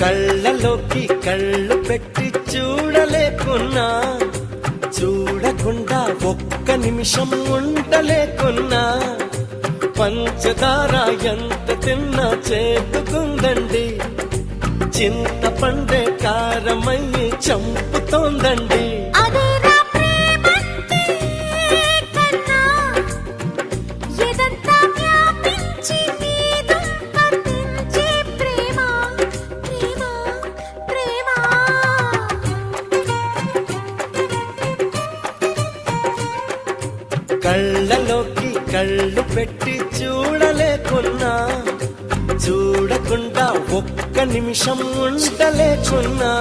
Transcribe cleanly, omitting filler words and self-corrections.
కళ్ళలోకి కళ్ళు పెట్టి చూడలేకున్నా, చూడకుండా ఒక్క నిమిషం ఉండలేకున్నా, పంచదార ఎంత తిన్నా చేతుకుందండి, చింతపండే కారమయ్యి చంపుతోందండి. కళ్ళలోకి కళ్ళు పెట్టి చూడలేకున్నా, చూడకుండా ఒక్క నిమిషం ఉండలేకున్నా.